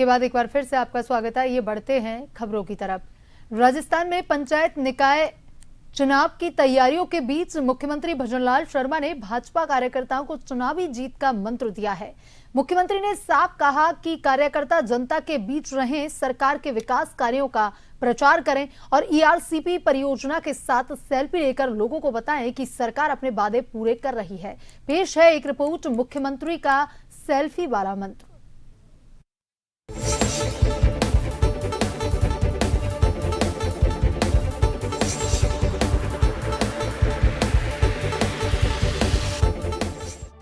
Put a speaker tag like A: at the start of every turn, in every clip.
A: के बाद एक बार फिर से आपका स्वागत है। ये बढ़ते हैं खबरों की तरफ। राजस्थान में पंचायत निकाय चुनाव की तैयारियों के बीच मुख्यमंत्री भजनलाल शर्मा ने भाजपा कार्यकर्ताओं को चुनावी जीत का मंत्र दिया है। मुख्यमंत्री ने साफ कहा कि कार्यकर्ता जनता के बीच रहें, सरकार के विकास कार्यों का प्रचार करें और ईआरसीपी परियोजना के साथ सेल्फी लेकर लोगों को बताएं कि सरकार अपने वादे पूरे कर रही है। पेश है एक रिपोर्ट, मुख्यमंत्री का सेल्फी वाला मंत्र।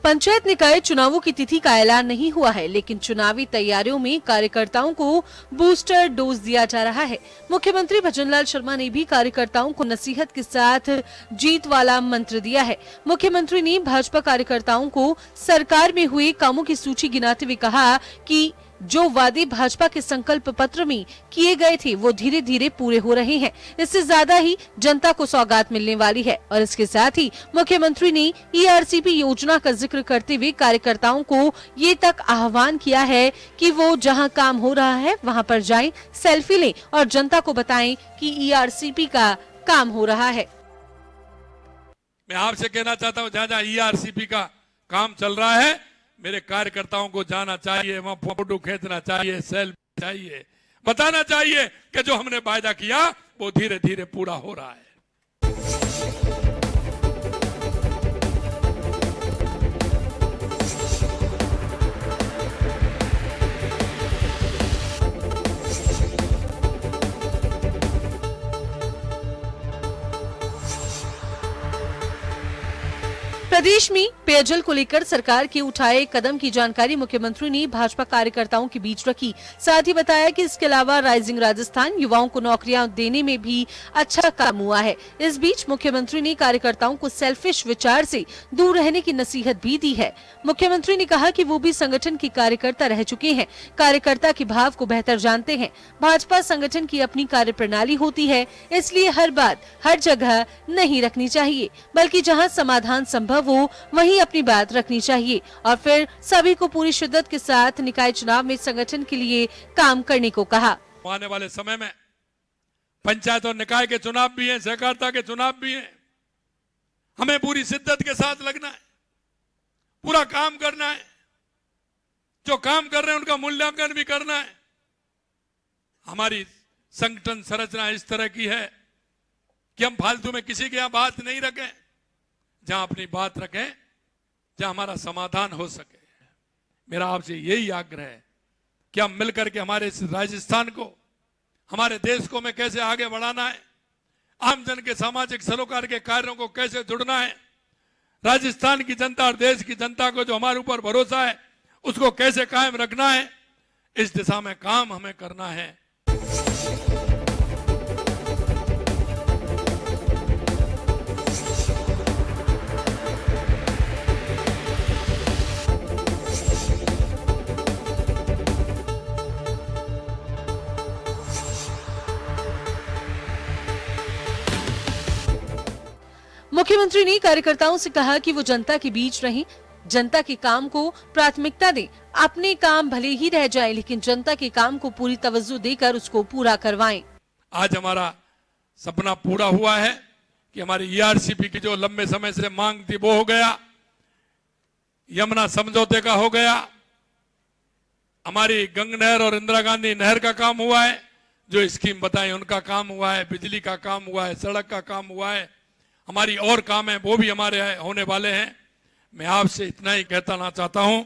B: पंचायत निकाय चुनावों की तिथि का ऐलान नहीं हुआ है, लेकिन चुनावी तैयारियों में कार्यकर्ताओं को बूस्टर डोज दिया जा रहा है। मुख्यमंत्री भजनलाल शर्मा ने भी कार्यकर्ताओं को नसीहत के साथ जीत वाला मंत्र दिया है। मुख्यमंत्री ने भाजपा कार्यकर्ताओं को सरकार में हुए कामों की सूची गिनाते हुए कहा कि जो वादे भाजपा के संकल्प पत्र में किए गए थे वो धीरे धीरे पूरे हो रहे हैं। इससे ज्यादा ही जनता को सौगात मिलने वाली है। और इसके साथ ही मुख्यमंत्री ने ईआरसीपी योजना का जिक्र करते हुए कार्यकर्ताओं को ये तक आह्वान किया है कि वो जहां काम हो रहा है वहां पर जाएं, सेल्फी लें और जनता को बताएं कि ईआरसीपी का काम हो रहा है।
C: मैं आपसे कहना चाहता हूँ, जहाँ ईआरसीपी का काम चल रहा है, मेरे कार्यकर्ताओं को जाना चाहिए, वहां फोटो खींचना चाहिए, सेल्फी चाहिए, बताना चाहिए कि जो हमने वायदा किया वो धीरे धीरे पूरा हो रहा है।
B: प्रदेश में पेयजल को लेकर सरकार के उठाए कदम की जानकारी मुख्यमंत्री ने भाजपा कार्यकर्ताओं के बीच रखी। साथ ही बताया कि इसके अलावा राइजिंग राजस्थान युवाओं को नौकरियां देने में भी अच्छा काम हुआ है। इस बीच मुख्यमंत्री ने कार्यकर्ताओं को सेल्फिश विचार से दूर रहने की नसीहत भी दी है। मुख्यमंत्री ने कहा कि वो भी संगठन के कार्यकर्ता रह चुके हैं, कार्यकर्ता के भाव को बेहतर जानते हैं। भाजपा संगठन की अपनी कार्यप्रणाली होती है, इसलिए हर बात हर जगह नहीं रखनी चाहिए, बल्कि जहाँ समाधान संभव हो वहीं अपनी बात रखनी चाहिए और फिर सभी को पूरी शिद्दत के साथ निकाय चुनाव में संगठन के लिए काम करने को कहा।
C: आने वाले समय में पंचायत और निकाय के चुनाव भी हैं, सहकारिता के चुनाव भी हैं। हमें पूरी शिद्दत के साथ लगना है, पूरा काम करना है। जो काम कर रहे हैं उनका मूल्यांकन भी करना है। हमारी संगठन संरचना इस तरह की है कि हम फालतू में किसी के यहां बात नहीं रखें, जहां अपनी बात रखें, जहां हमारा समाधान हो सके। मेरा आपसे यही आग्रह है कि हम मिलकर के हमारे इस राजस्थान को, हमारे देश को में कैसे आगे बढ़ाना है, आमजन के सामाजिक सरोकार के कार्यों को कैसे जुड़ना है, राजस्थान की जनता और देश की जनता को जो हमारे ऊपर भरोसा है उसको कैसे कायम रखना है, इस दिशा में काम हमें करना है।
B: मुख्यमंत्री ने कार्यकर्ताओं से कहा कि वो जनता के बीच रहें, जनता के काम को प्राथमिकता दें। अपने काम भले ही रह जाए, लेकिन जनता के काम को पूरी तवज्जो देकर उसको पूरा करवाएं।
C: आज हमारा सपना पूरा हुआ है कि हमारी ईआरसीपी की जो लंबे समय से मांग थी वो हो गया, यमुना समझौते का हो गया, हमारी गंग नहर और इंदिरा गांधी नहर का काम हुआ है, जो स्कीम बताई उनका काम हुआ है, बिजली का काम हुआ है, सड़क का काम हुआ है, हमारी और काम है वो भी हमारे होने वाले हैं। मैं आपसे इतना ही कहना चाहता हूं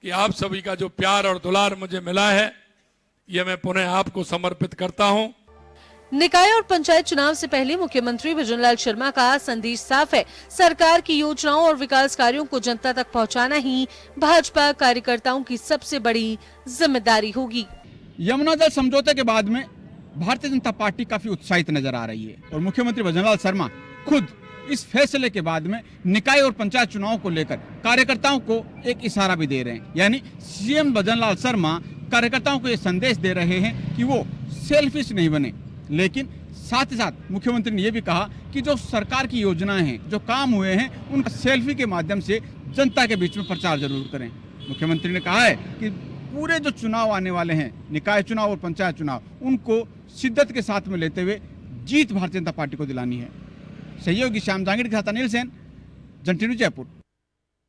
C: कि आप सभी का जो प्यार और दुलार मुझे मिला है, ये मैं पुनः आपको समर्पित करता हूं।
B: निकाय और पंचायत चुनाव से पहले मुख्यमंत्री भजनलाल शर्मा का संदेश साफ है, सरकार की योजनाओं और विकास कार्यों को जनता तक पहुंचाना ही भाजपा कार्यकर्ताओं की सबसे बड़ी जिम्मेदारी होगी।
D: यमुना जल समझौते के बाद में भारतीय जनता पार्टी काफी उत्साहित नजर आ रही है और मुख्यमंत्री भजनलाल शर्मा खुद इस फैसले के बाद में निकाय और पंचायत चुनाव को लेकर कार्यकर्ताओं को एक इशारा भी दे रहे हैं। यानी सीएम भजनलाल शर्मा कार्यकर्ताओं को ये संदेश दे रहे हैं कि वो सेल्फिश नहीं बने, लेकिन साथ ही साथ मुख्यमंत्री ने यह भी कहा कि जो सरकार की योजनाएं हैं, जो काम हुए हैं, उनका सेल्फी के माध्यम से जनता के बीच में प्रचार जरूर करें। मुख्यमंत्री ने कहा है कि पूरे जो चुनाव आने वाले हैं, निकाय चुनाव और पंचायत चुनाव, उनको शिद्दत के साथ में लेते हुए जीत भारतीय जनता पार्टी को दिलानी है। सहयोगी श्याम जांगीड़ के साथ अनिल सेन, जन टीवी जयपुर।